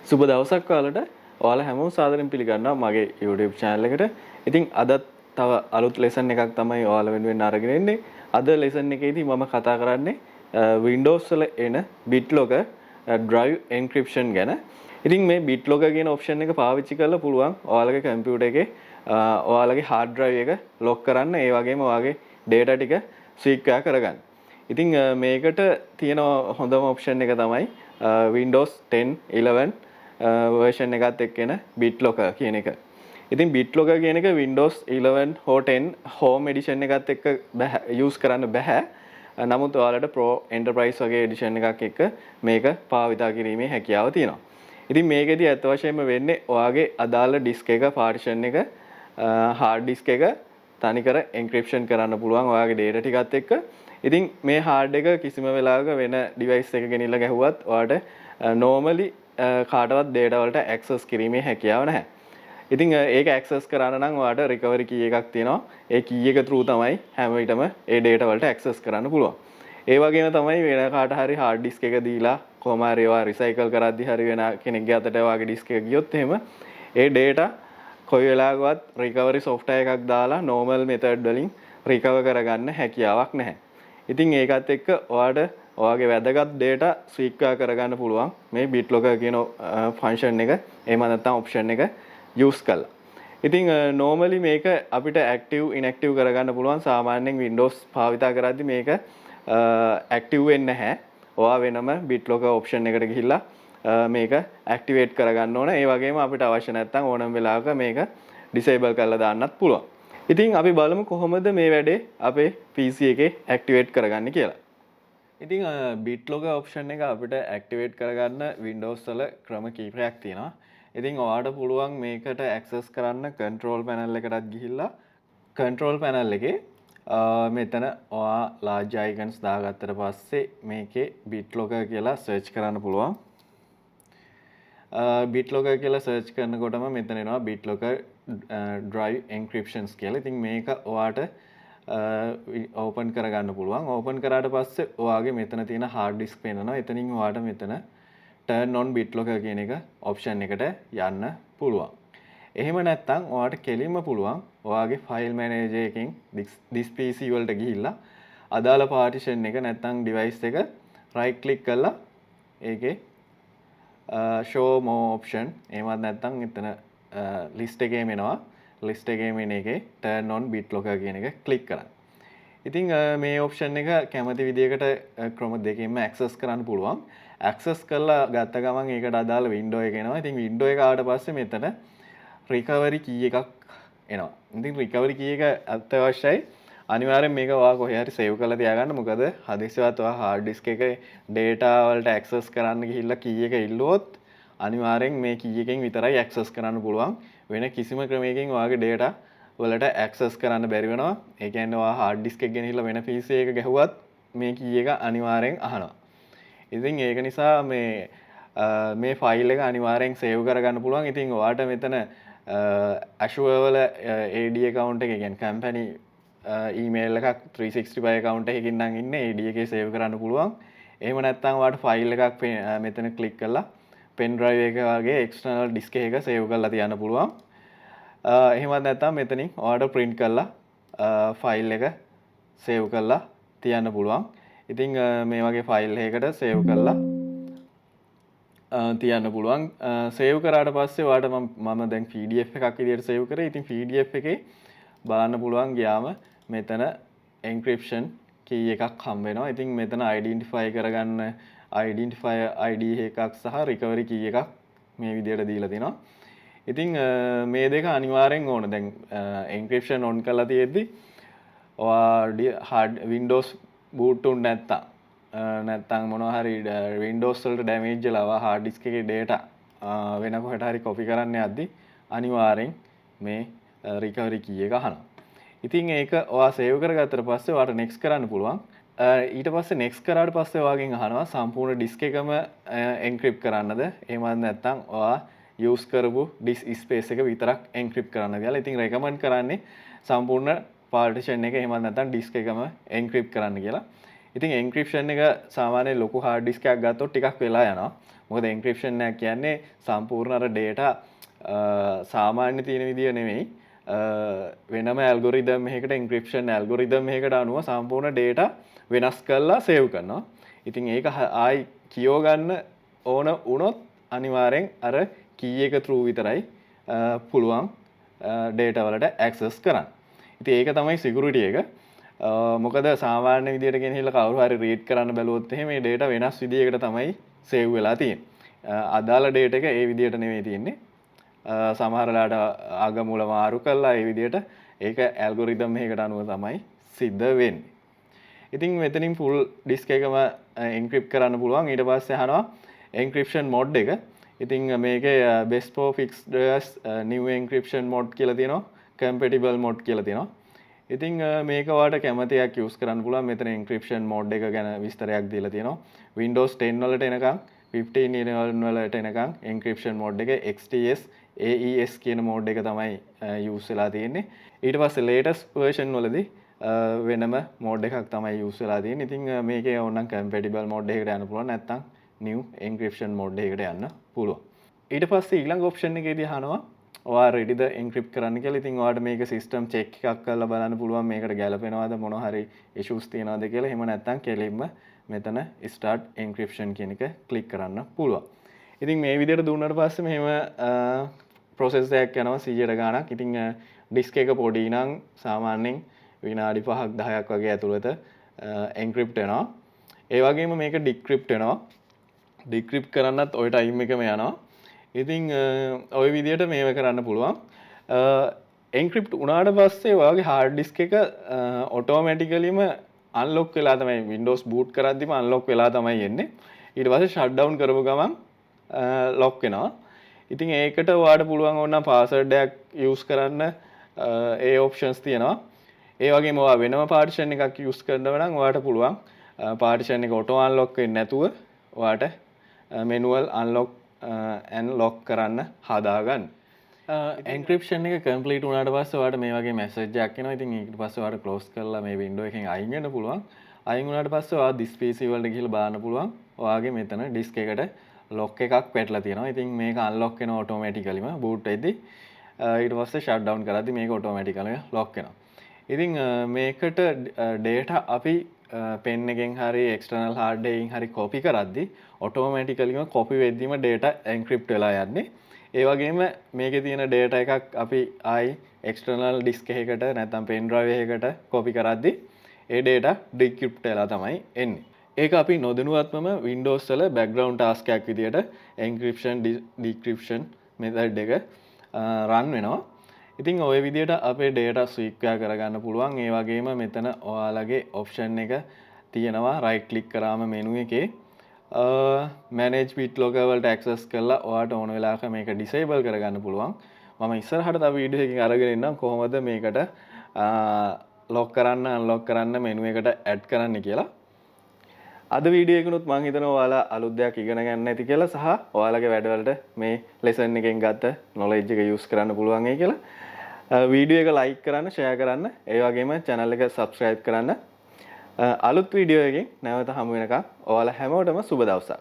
සුබ දවසක් ඔයාලට. ඔයාලා හැමෝම සාදරයෙන් පිළිගන්නවා මගේ YouTube channel එකට. ඉතින් අදත් තව අලුත් lesson එකක් තමයි ඔයාලා වෙනුවෙන් අරගෙන එන්නේ. අද lesson එකේදී මම කතා කරන්නේ Windows වල එන BitLocker drive encryption ගැන. ඉතින් මේ BitLocker කියන option එක පාවිච්චි කරලා පුළුවන් ඔයාලගේ computer එකේ ඔයාලගේ hard drive එක lock කරන්න, ඒ වගේම ඔයාගේ data ටික secure කරගන්න. ඉතින් මේකට තියෙන හොඳම option එක තමයි Windows 10 11 version එකත් එක්කෙන BitLocker කියන එක. ඉතින් BitLocker කියන එක Windows 11 හෝ 10 home edition එකත් එක්ක use කරන්න බෑ. නමුත් ඔයාලට Pro Enterprise වගේ edition එකක් එක්ක මේක භාවිතා කිරීමේ හැකියාව තියෙනවා. ඉතින් මේකෙදි අත් වශයෙන්ම වෙන්නේ ඔයාගේ අදාළ disk එක partition එක hard disk එක තනිකර encryption කරන්න පුළුවන් ඔයාගේ data ටිකත් එක්ක. ඉතින් මේ hard එක කිසිම වෙලාවක වෙන device එක ගෙනිලා ගැහුවත් ඔයාලට normally කාටවත් data වලට access කිරීමේ හැකියාව නැහැ. ඉතින් ඒක access කරන්න නම් ඔයාලට recovery key එකක් තියෙනවා. ඒ key එක through තමයි හැම විටම ඒ data වලට access කරන්න පුළුවන්. ඒ වගේම තමයි වෙන කාට හරි hard disk එක දීලා කොහොම හරි ඒවා recycle කරද්දි හරි වෙන කෙනෙක්ගේ අතට ඔයාගේ disk එක ගියොත් එහෙම ඒ data කොයි වෙලාවකවත් recovery software එකක් දාලා normal method වලින් recover කරගන්න හැකියාවක් නැහැ. ඉතින් ඒකත් එක්ක ඔයාලට ඔයාගේ වැදගත් data secure කරගන්න පුළුවන් මේ BitLocker කියන function එක එහෙම නැත්නම් option එක use කරලා. ඉතින් normally මේක අපිට active inactive කරගන්න පුළුවන්. සාමාන්‍යයෙන් Windows භාවිතා කරද්දී මේක active වෙන්නේ නැහැ. ඔයා වෙනම BitLocker option එකට ගිහිල්ලා මේක activate කරගන්න ඕන. ඒ වගේම අපිට අවශ්‍ය නැත්නම් ඕනම වෙලාවක මේක disable කරලා දාන්නත් පුළුවන්. ඉතින් අපි බලමු කොහොමද මේ වැඩේ අපේ PC එකේ activate කරගන්නේ කියලා. ඉතින් BitLocker option එක අපිට activate කරගන්න Windows වල ක්‍රම කීපයක් තියෙනවා. ඉතින් ඔයාලට පුළුවන් මේකට access කරන්න control panel එකටත් ගිහිල්ලා control panel එකේ මෙතන ඔයා large icons දාගත්තට පස්සේ මේකේ BitLocker කියලා search කරන්න පුළුවන්. BitLocker කියලා search කරනකොටම මෙතන එනවා BitLocker drive encryptions කියලා. ඉතින් මේක ඔයාට open කරගන්න පුළුවන්. open කරාට පස්සේ ඔයාගේ මෙතන තියෙන hard disk පේනවා. එතනින් ඔයාට මෙතන turn on BitLocker කියන එක option එකට යන්න පුළුවන්. එහෙම නැත්නම් ඔයාට කෙලින්ම පුළුවන් ඔයාගේ file manager එකෙන් this PC වලට ගිහිල්ලා අදාළ partition එක නැත්නම් device එක right click කරලා ඒකේ show more option එහෙමත් නැත්නම් එතන list එකේම එනවා. list එකේම එන එකේ turn on BitLocker කියන එක click කරන්න. ඉතින් මේ option එක කැමති විදිහකට ක්‍රම දෙකකින්ම access කරන්න පුළුවන්. access කරලා ගත්ත ගමන් ඒකට අදාළ window එක එනවා. ඉතින් window එක ආවට පස්සේ මෙතන recovery key එකක් එනවා. ඉතින් recovery key එක අත්‍යවශ්‍යයි. අනිවාර්යෙන් මේක ඔයා කොහේ හරි save කරලා තියාගන්න. මොකද හදිස්සියවත් ඔයා hard disk එකේ data වලට access කරන්න ගිහිල්ලා key එක ඉල්ලුවොත් අනිවාර්යෙන් මේ key එකෙන් විතරයි access කරන්න පුළුවන්. වෙන කිසිම ක්‍රමයකින් ඔයාගේ data වලට access කරන්න බැරි වෙනවා. ඒ කියන්නේ ඔයා hard disk එක ගෙනහිල්ලා වෙන PC එක ගැහුවත් මේ key එක අනිවාර්යෙන් අහනවා. ඉතින් ඒක නිසා මේ file එක අනිවාර්යෙන් save කරගන්න පුළුවන්. ඉතින් ඔයාට මෙතන Azure වල AD account එක කියන්නේ company email එකක් 365 account එකකින් නම් ඉන්නේ AD එකේ save කරන්න පුළුවන්. එහෙම නැත්නම් ඔයාට file එකක් මෙතන click කරලා pen drive එක වගේ external disk එකක save කරලා තියන්න පුළුවන්. එහෙමත් නැත්නම් මෙතනින් ඔයාට print කරලා file එක save කරලා තියන්න පුළුවන්. ඉතින් මේ වගේ file එකකට save කරලා තියන්න පුළුවන්. save කරාට පස්සේ ඔයාට මම දැන් PDF එකක් විදියට save කරේ. ඉතින් PDF එකේ බලන්න පුළුවන් ගියාම මෙතන encryption key එකක් හම්බ වෙනවා. ඉතින් මෙතන identify කරගන්න identifier ID එකක් සහ recovery key එකක් මේ විදියට දීලා තිනවා. ඉතින් මේ දෙක අනිවාර්යෙන් ඕන. දැන් encryption on කරලා තියෙද්දි ඔයා hard Windows boot උන් නැත්තම් මොනවා හරි Windows වලට damage වෙලා hard disk එකේ data වෙන කොහෙට හරි copy කරන්න යද්දි අනිවාර්යෙන් මේ recovery key එක අහනවා. ඉතින් ඒක ඔයා save කරගත්තට පස්සේ ඔයාට next කරන්න පුළුවන්. ඊට පස්සේ next කරාට පස්සේ ඔයාගෙන් අහනවා සම්පූර්ණ disk එකම encrypt කරන්නද? එහෙමත් නැත්නම් ඔයා use කරපු disk space එක විතරක් encrypt කරන්න කියලා. ඉතින් recommend කරන්නේ සම්පූර්ණ partition එක එහෙමත් නැත්නම් disk එකම encrypt කරන්න කියලා. ඉතින් encryption එක සාමාන්‍යයෙන් ලොකු hard disk එකක් ගත්තොත් ටිකක් වෙලා යනවා. මොකද එන්ක්‍රිප්ෂන් එක කියන්නේ සම්පූර්ණ අර data සාමාන්‍ය තියෙන විදිය නෙමෙයි. වෙනම ඇල්ගොරිතම් එකකට එන්ක්‍රිප්ෂන් ඇල්ගොරිතම් එකකට අනුව සම්පූර්ණ data වෙනස් කරලා save කරනවා. ඉතින් ඒක ආයි කියව ගන්න ඕන වුණොත් අනිවාර්යෙන් අර key එක through විතරයි පුළුවන් data වලට access කරන්න. ඉතින් ඒක තමයි security එක. මොකද සාමාන්‍ය විදියට ගෙනහිල්ලා කවුරු හරි read කරන්න බැලුවොත් එහෙම මේ data වෙනස් විදියකට තමයි save වෙලා තියෙන්නේ. අදාළ data එක ඒ විදියට නෙමෙයි තියෙන්නේ. සමහරලාට ආගමුල මාරු කළා ඒ විදියට ඒක ඇල්ගොරිතම් එකකට අනුව තමයි සිද්ධ වෙන්නේ. ඉතින් මෙතනින් full disk එකම encrypt කරන්න පුළුවන්. ඊට පස්සේ අහනවා encryption mode එක. ඉතින් මේකේ best for fixed new encryption mode කියලා තියෙනවා. compatible mode කියලා තියෙනවා. ඉතින් මේක ඔයාලට කැමතියක් use කරන්න පුළුවන්. මෙතන encryption mode එක ගැන විස්තරයක් දීලා තියෙනවා. Windows 10 වලට එනකම් 15 11 වලට එනකම් encryption mode එක XTS AES කියන mode එක තමයි use වෙලා තියෙන්නේ. ඊට පස්සේ latest version වලදී වෙනම mode එකක් තමයි use වෙලා තියෙන්නේ. ඉතින් මේකේ ඕනනම් compatible mode එකකට යන්න පුළුවන්. නැත්නම් new encryption mode එකකට යන්න පුළුවන්. ඊට පස්සේ ඊළඟ option එකේදී අහනවා ඔයා readyද encrypt කරන්න කියලා. ඉතින් ඔයාලට මේක system check එකක් කරලා බලන්න පුළුවන් මේකට ගැලපෙනවද මොන හරි issues තියනවද කියලා. එහෙම නැත්නම් කෙලින්ම මෙතන start encryption කියන එක click කරන්න පුළුවන්. ඉතින් මේ විදිහට දුන්නාට පස්සේ මෙහෙම process එකක් යනවා 100ට ගාණක්. ඉතින් disk එක පොඩි නම් සාමාන්‍යයෙන් විනාඩි 5ක් 10ක් වගේ ඇතුළත encrypt වෙනවා. ඒ වගේම මේක decrypt වෙනවා. decrypt කරන්නත් ওই time එකම යනවා. ඉතින් ওই විදිහට මේව කරන්න පුළුවන්. encrypt වුණාට පස්සේ ඔයාගේ hard disk එක automaticallyම unlock වෙලා තමයි Windows boot කරද්දිම unlock වෙලා තමයි එන්නේ. ඊට පස්සේ shut down කරපු ගමන් lock වෙනවා. ඉතින් ඒකට ඔයාලට පුළුවන් ඕන password එකක් use කරන්න ඒ options තියෙනවා. ඒ වගේම ඔයා වෙනම partition එකක් use කරනවා නම් ඔයාලට පුළුවන් partition එක auto unlock වෙන්නේ නැතුව ඔයාලට manual unlock and lock කරන්න හදාගන්න. encryption එක complete වුණාට පස්සේ ඔයාලට මේ වගේ message එකක් එනවා. ඉතින් ඊට පස්සේ ඔයාලට close කරලා මේ window එකෙන් අයින් වෙන්න පුළුවන්. අයින් වුණාට පස්සේ ඔයා this PC වලට ගිහලා බලන්න පුළුවන්. ඔයාගේ මෙතන disk එකට lock එකක් පැටලා තියෙනවා. ඉතින් මේක unlock වෙනවා automaticallyම boot වෙද්දී. ඊට පස්සේ shut down කරද්දී මේක automatically lock වෙනවා. ඉතින් මේකට data අපි pen එකෙන් හරි external hard disk එකෙන් හරි copy කරද්දී automaticallyම copy වෙද්දීම data encrypt වෙලා යන්නේ. ඒ වගේම මේකේ තියෙන data එකක් අපි ආයි external disk එකකට නැත්නම් pen drive එකකට copy කරද්දී ඒ data decrypt වෙලා තමයි එන්නේ. ඒක අපි නොදැනුවත්වම Windows වල background task එකක් විදියට encryption decryption method එක run වෙනවා. ඉතින් ওই විදියට අපේ data secure කරගන්න පුළුවන්. ඒ වගේම මෙතන ඔයාලගේ option එක තියෙනවා right click කරාම menu එකේ manage BitLocker වලට access කරලා ඔයාලට ඕන වෙලාවක මේක disable කරගන්න පුළුවන්. මම ඉස්සරහට තව වීඩියෝ එකකින් අරගෙන ඉන්නම් කොහොමද මේකට lock කරන්න unlock කරන්න menu එකට add කරන්න කියලා. අද වීඩියෝ එකනොත් මම හිතනවා ඔයාලා අලුත් දෙයක් ඉගෙන ගන්න ඇති කියලා සහ ඔයාලගේ වැඩවලට මේ lesson එකෙන් ගත්ත knowledge එක use කරන්න පුළුවන් වෙයි කියලා. වීඩියෝ එක like කරන්න, share කරන්න, ඒ වගේම channel එක subscribe කරන්න. අලුත් වීඩියෝ එකකින් නැවත හමු වෙනකම් ඔයාලා හැමෝටම සුබ දවසක්.